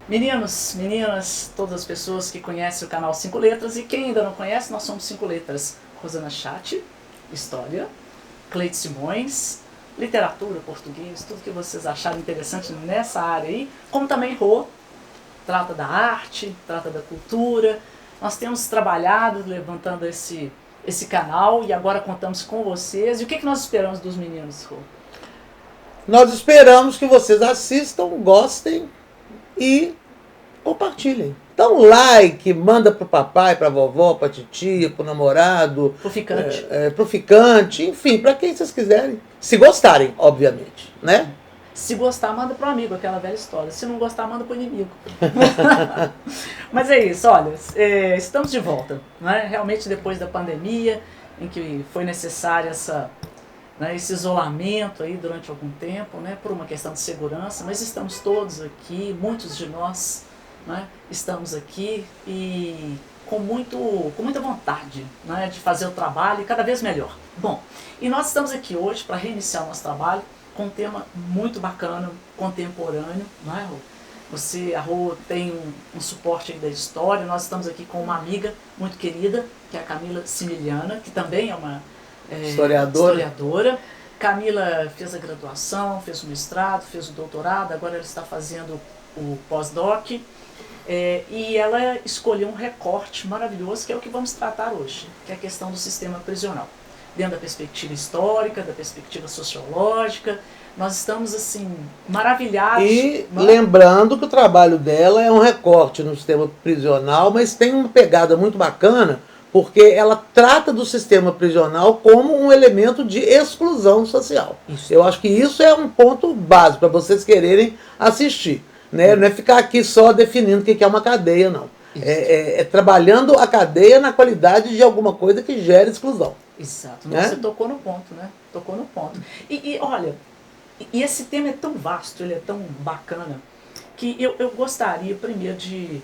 Meninos, meninas, todas as pessoas que conhecem o canal 5 Letras e quem ainda não conhece, nós somos 5 Letras. Rosana Chatti, História, Cleide Simões, Literatura, Português, tudo que vocês acharem interessante nessa área aí, como também Rô, trata da arte, trata da cultura. Nós temos trabalhado levantando esse canal e agora contamos com vocês. E o que nós esperamos dos meninos, Rô? Nós esperamos que vocês assistam, gostem e compartilhem. Dá um like, manda pro papai, pra vovó, pra titia, pro namorado. Pro ficante. Pro ficante, enfim, pra quem vocês quiserem. Se gostarem, obviamente, né? Se gostar, manda pro amigo, aquela velha história. Se não gostar, manda pro inimigo. Mas é isso, olha, estamos de volta. Né? Realmente depois da pandemia, em que foi necessário esse isolamento aí durante algum tempo, né, por uma questão de segurança, mas estamos todos aqui, muitos de nós, né, estamos aqui e com muita vontade, né, de fazer o trabalho e cada vez melhor. Bom, e nós estamos aqui hoje para reiniciar o nosso trabalho com um tema muito bacana, contemporâneo, não é, Rô? A Rô tem um suporte aí da história, nós estamos aqui com uma amiga muito querida, que é a Camila Similiana, que também é uma historiadora. Camila fez a graduação, fez o mestrado, fez o doutorado, agora ela está fazendo o pós-doc. E ela escolheu um recorte maravilhoso, que é o que vamos tratar hoje, que é a questão do sistema prisional. Dentro da perspectiva histórica, da perspectiva sociológica, nós estamos assim, maravilhados. E lembrando que o trabalho dela é um recorte no sistema prisional, mas tem uma pegada muito bacana, porque ela trata do sistema prisional como um elemento de exclusão social. Isso. Eu acho que isso é um ponto básico para vocês quererem assistir. Né? Não é ficar aqui só definindo o que é uma cadeia, não. É trabalhando a cadeia na qualidade de alguma coisa que gera exclusão. Exato. Né? Você tocou no ponto, né? Tocou no ponto. E olha, esse tema é tão vasto, ele é tão bacana, que eu gostaria primeiro de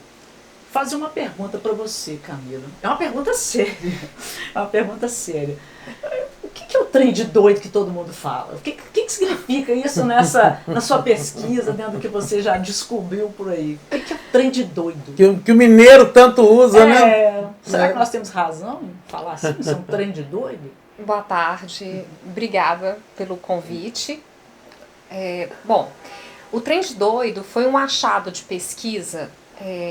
fazer uma pergunta para você, Camila. É uma pergunta séria. É uma pergunta séria. O que é o trem de doido que todo mundo fala? O que significa isso na sua pesquisa, dentro do que você já descobriu por aí? O que é o trem de doido? Que o mineiro tanto usa, né? Será que nós temos razão em falar assim? Isso é um trem de doido? Boa tarde. Obrigada pelo convite. Bom, o trem de doido foi um achado de pesquisa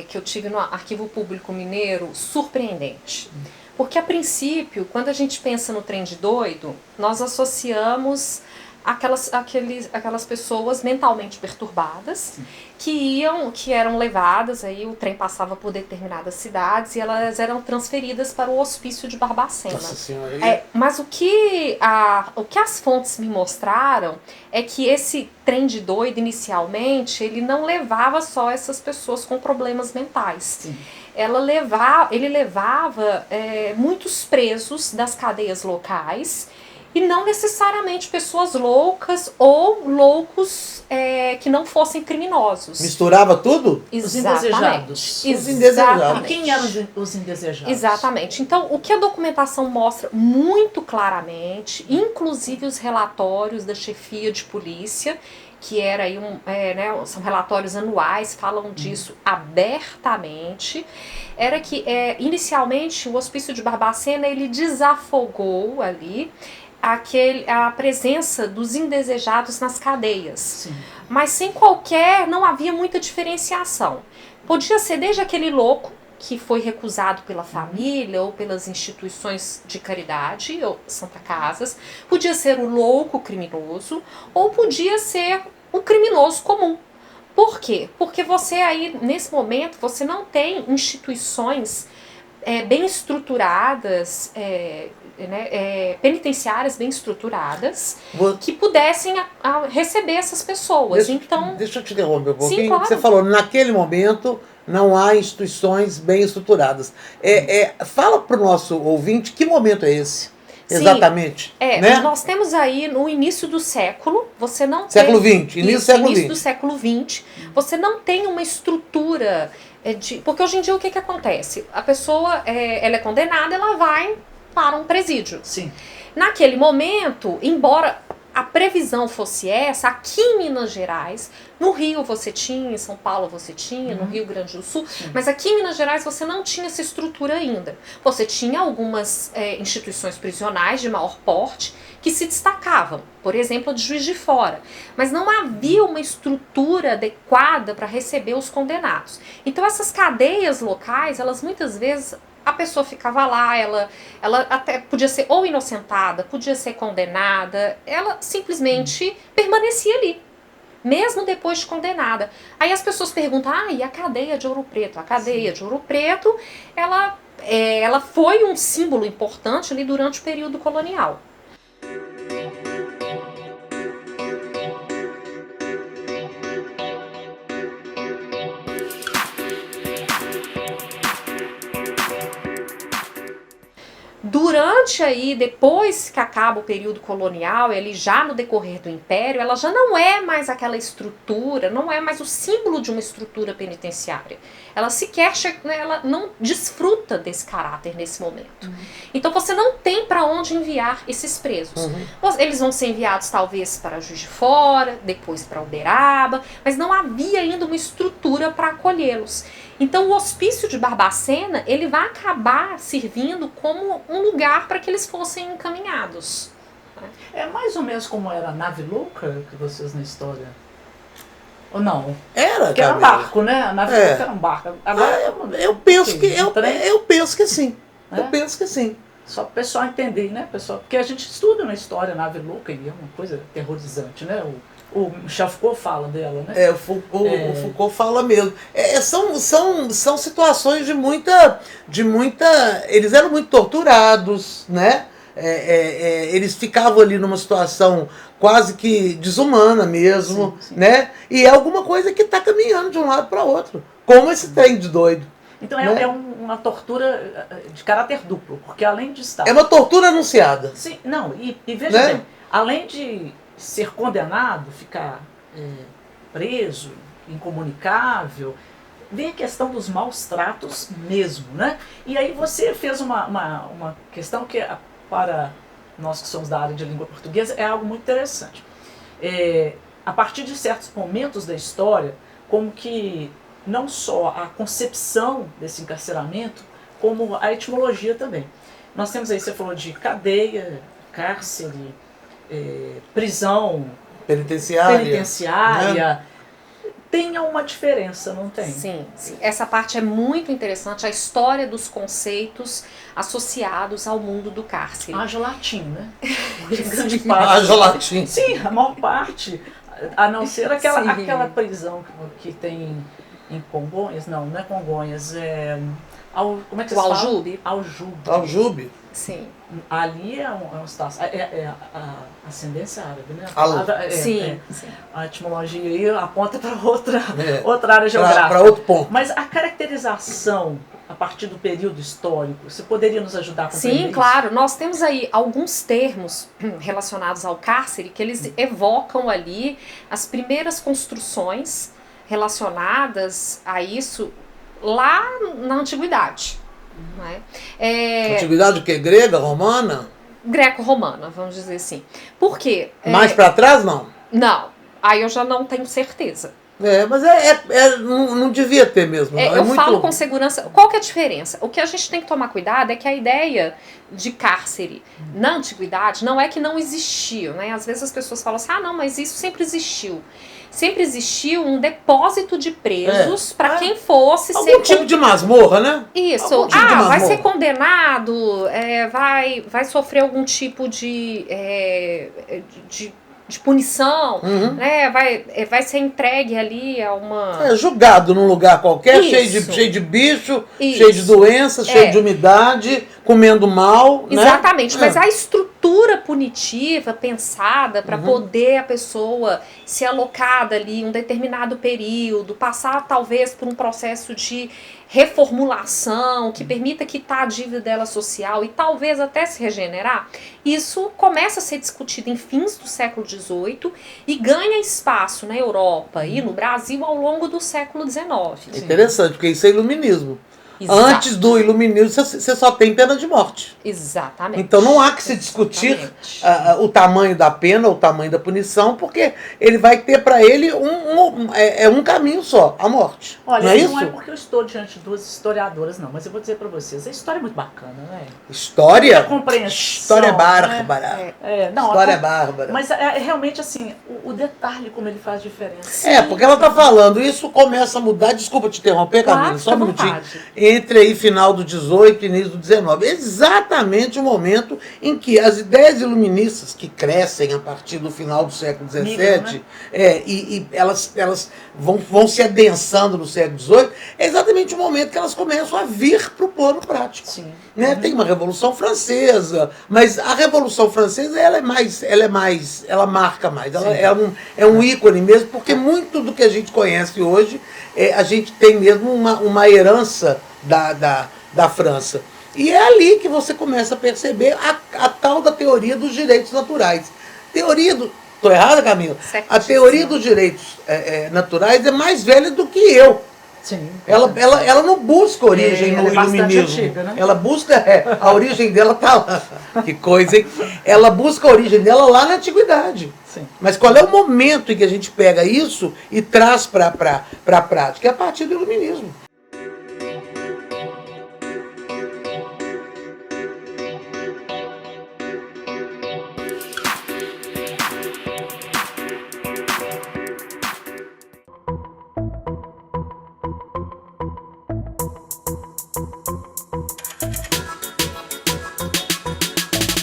que eu tive no Arquivo Público Mineiro surpreendente. Porque, a princípio, quando a gente pensa no trem de doido, nós associamos aquelas pessoas mentalmente perturbadas que eram levadas, aí o trem passava por determinadas cidades e elas eram transferidas para o hospício de Barbacena. Nossa Senhora. Mas o que as fontes me mostraram é que esse trem de doido, inicialmente, ele não levava só essas pessoas com problemas mentais. Sim. Ele levava muitos presos das cadeias locais e não necessariamente pessoas loucas ou loucos que não fossem criminosos. Misturava tudo? Os indesejados. Os indesejados. Quem eram os indesejados? Exatamente. Então, o que a documentação mostra muito claramente, inclusive os relatórios da chefia de polícia, que era aí são relatórios anuais, falam disso abertamente, era que inicialmente o hospício de Barbacena ele desafogou ali a presença dos indesejados nas cadeias. Sim. Mas não havia muita diferenciação. Podia ser desde aquele louco que foi recusado pela família ou pelas instituições de caridade ou Santa Casas, podia ser o louco criminoso ou podia ser o criminoso comum. Por quê? Porque você aí, nesse momento, você não tem instituições bem estruturadas, penitenciárias bem estruturadas, que pudessem receber essas pessoas. Deixa eu te interromper um pouquinho. Sim, claro. Você falou, naquele momento não há instituições bem estruturadas. Fala para o nosso ouvinte que momento é esse? Sim, exatamente. Né? Nós temos aí no início do século, você não século tem... XX, início do século XX, você não tem uma estrutura porque hoje em dia o que acontece? A pessoa ela é condenada, ela vai para um presídio. Sim. Naquele momento, embora a previsão fosse essa, aqui em Minas Gerais, no Rio você tinha, em São Paulo você tinha, no Rio Grande do Sul, mas aqui em Minas Gerais você não tinha essa estrutura ainda. Você tinha algumas instituições prisionais de maior porte que se destacavam, por exemplo, a de Juiz de Fora, mas não havia uma estrutura adequada para receber os condenados. Então essas cadeias locais, elas muitas vezes... A pessoa ficava lá, ela até podia ser ou inocentada, podia ser condenada, ela simplesmente permanecia ali, mesmo depois de condenada. Aí as pessoas perguntam, e a cadeia de Ouro Preto? A cadeia de Ouro Preto, ela foi um símbolo importante ali durante o período colonial. Durante aí, depois que acaba o período colonial, ele já no decorrer do Império, ela já não é mais aquela estrutura, não é mais o símbolo de uma estrutura penitenciária. Ela sequer ela não desfruta desse caráter nesse momento. Então você não tem para onde enviar esses presos. Eles vão ser enviados talvez para Juiz de Fora, depois para Uberaba, mas não havia ainda uma estrutura para acolhê-los. Então o Hospício de Barbacena, ele vai acabar servindo como um lugar para que eles fossem encaminhados. É mais ou menos como era a Nave Louca que vocês na história... Ou não? Era, que era um barco, né? A Nave Louca era um barco. Agora eu penso que eu penso que sim. Eu É? penso que sim. Só para o pessoal entender, né, pessoal? Porque a gente estuda na história a Nave Louca e é uma coisa aterrorizante, né? O Michel Foucault fala dela, né? O Foucault fala mesmo. São situações de muita... Eles eram muito torturados, né? Eles ficavam ali numa situação quase que desumana mesmo, sim. né? E é alguma coisa que está caminhando de um lado para outro. Como esse trem de doido. Então né? é uma tortura de caráter duplo, porque além de estar... É uma tortura anunciada. Sim, não, e veja Né? bem, além de ser condenado, ficar preso, incomunicável, vem a questão dos maus tratos mesmo, né? E aí você fez uma questão que, para nós que somos da área de língua portuguesa, é algo muito interessante. A partir de certos momentos da história, como que não só a concepção desse encarceramento, como a etimologia também. Nós temos aí, você falou de cadeia, cárcere, prisão penitenciária, né? Tem uma diferença, não tem? Sim, sim. Essa parte é muito interessante, a história dos conceitos associados ao mundo do cárcere. Haja latim, né? Grande parte. Haja latim. Sim, a maior parte, a não ser aquela prisão que tem em Congonhas, não é Congonhas, como é que O vocês falam? Aljube? Aljube. Sim. Ali é um espaço, a ascendência árabe, né? Sim. A etimologia aí aponta para outra área geográfica. Para outro ponto. Mas a caracterização a partir do período histórico, você poderia nos ajudar a compreender Sim, isso? claro. Nós temos aí alguns termos relacionados ao cárcere que eles evocam ali as primeiras construções relacionadas a isso lá na antiguidade. Não é? Antiguidade o quê? Grega, romana? Greco-romana, vamos dizer assim. Por quê? Mais para trás, não? Não. Aí eu já não tenho certeza. Mas não devia ter mesmo. Não. Eu falo com segurança. Qual que é a diferença? O que a gente tem que tomar cuidado é que a ideia de cárcere na antiguidade não é que não existiu, né? Às vezes as pessoas falam assim, não, mas isso sempre existiu. Sempre existiu um depósito de presos para quem fosse algum tipo de masmorra, né? Isso. Algum tipo de Vai ser masmorra. condenado, vai sofrer algum tipo de punição, né? Vai ser entregue ali a uma... Julgado num lugar qualquer, cheio de bicho, cheio de doenças, cheio de umidade, comendo mal. Exatamente, né? Mas a estrutura punitiva pensada para poder a pessoa ser alocada ali um determinado período, passar talvez por um processo de reformulação que permita quitar a dívida dela social e talvez até se regenerar, isso começa a ser discutido em fins do século XVIII e ganha espaço na Europa e no Brasil ao longo do século XIX. É interessante, porque isso é iluminismo. Antes do iluminismo, você só tem pena de morte. Exatamente. Então não há que se discutir o tamanho da pena, o tamanho da punição, porque ele vai ter para ele um caminho só, a morte. Olha, não é isso? Não é porque eu estou diante de duas historiadoras, não, mas eu vou dizer para vocês, a história é muito bacana, né? História? A compreensão. História é bárbara. Né? Não, história é bárbara. Mas é realmente assim, o detalhe como ele faz diferença. Porque ela está falando, isso começa a mudar, desculpa te interromper, Camila, Claro, só um minutinho, entre aí final do 18 e início do 19. Exatamente o momento em que as ideias iluministas, que crescem a partir do final do século XVII, né? e elas vão se adensando no século XVIII, é exatamente o momento que elas começam a vir para o plano prático. Sim. Né? Tem uma Revolução Francesa, mas a Revolução Francesa ela marca mais, ela é um ícone mesmo, porque muito do que a gente conhece hoje, a gente tem mesmo uma herança da França. E é ali que você começa a perceber a tal da teoria dos direitos naturais. Estou errada, Camila? A teoria dos direitos naturais é mais velha do que eu. Sim. Ela não busca origem no iluminismo. Antiga, né? Ela busca, a origem dela está lá. Que coisa, hein? Ela busca a origem dela lá na antiguidade. Sim. Mas qual é o momento em que a gente pega isso e traz para a prática? É a partir do iluminismo.